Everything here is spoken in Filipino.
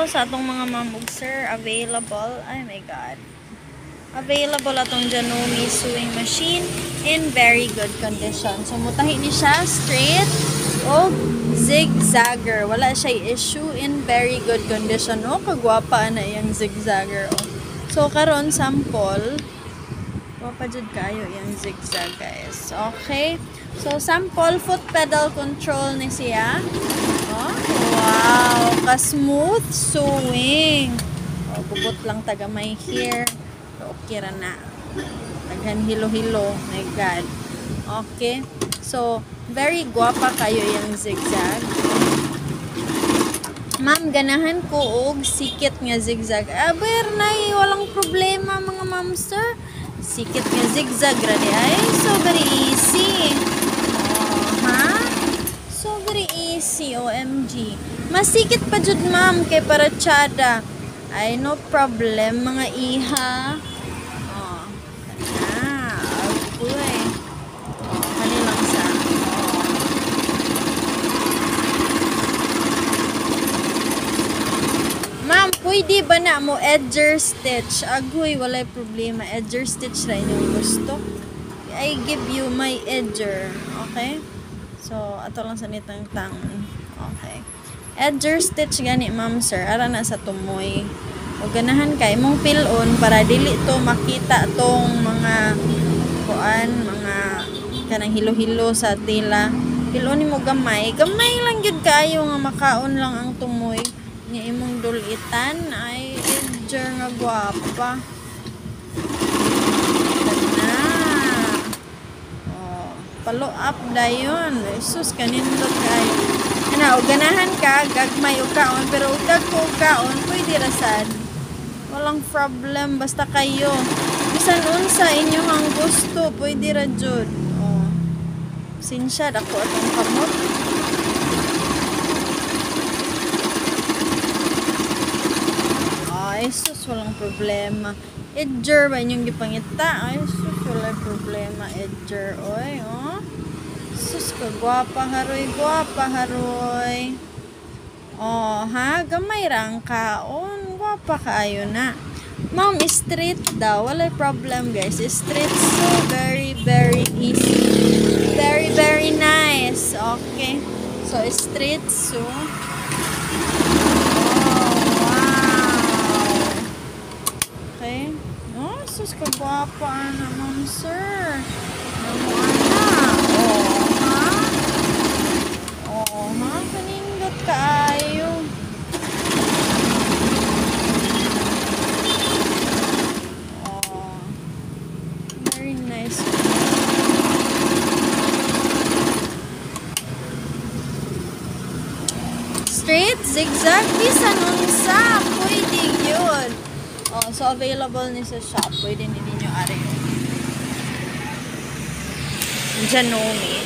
sa atong mga ma'am ug sir, available. Ay my god. Available atong Janome sewing machine in very good condition. So mutahi ni siya straight o zigzagger. Wala siya issue, in very good condition. Oh, kagwapa na yung zigzagger. Oh. So karon sample. Wapa jud kayo yung zigzag, guys. Okay. So sample foot pedal control ni siya. Oh, wow, ka-smooth sewing. Oh, bubot lang taga may hair. Okay ra na. Naghan hilo-hilo. My God. Okay. So, very guwapa kayo yung zigzag. Ma'am, ganahan ko og sikit nga zigzag. Aber na, walang problema mga ma'am sir. Sikit nga zigzag radi ay. So, very easy. Oh, ha? So, very easy. OMG. Masikit pa jud ma'am kay para tsada. Ay, no problem mga iha. Oh, kana. Okay. Oh, kani lang sa. Ma'am, pwede ba na mo edger stitch? Agoy, walay problema. Edger stitch ra inyong gusto. I give you my edger. Okay? So, ato lang sa nitang tangon. Okay. Edger stitch gani ma'am sir, ara na sa tumoy. O ganahan kay mong pilon para dili to makita tong mga kuan, mga kanang hilo-hilo sa tela. Pilon nimo gamay, gamay lang gyud kaayo nga makaon lang ang tumoy. Nga imong dulitan ay edger nga gwapa. Na. Oh, follow up dayon. Jesus kanindot kayo. Ana, ganahan ka, gagmay o kaon, pero udag ko kaon, pwede rasad. Walang problem, basta kayo. Bisan unsa inyong ang gusto, pwede ra jud. Oh. Sinsya, dako atong kamot. Ay, sus, walang problema. Edger ba inyong gipangita? Ay, sus, walang problema. Edger, oy, oh. Sus, kagwapa haroy, gwapa haroy. Oh, ha? Gamay rang kaon. Gwapa kaayo na. Ma'am, straight daw. Walay problem, guys. Straight, so very, very easy. Very, very nice. Okay. So, straight, so. Oh, wow. Okay. Oh, sus, kagwapa na, ma'am, sir. Ano, kanindot kaayo. Oh, very nice. Straight, zigzag, bisan unsa, pwede yun. Oh, so available ni sa shop, pwede ninyo ari. Janome.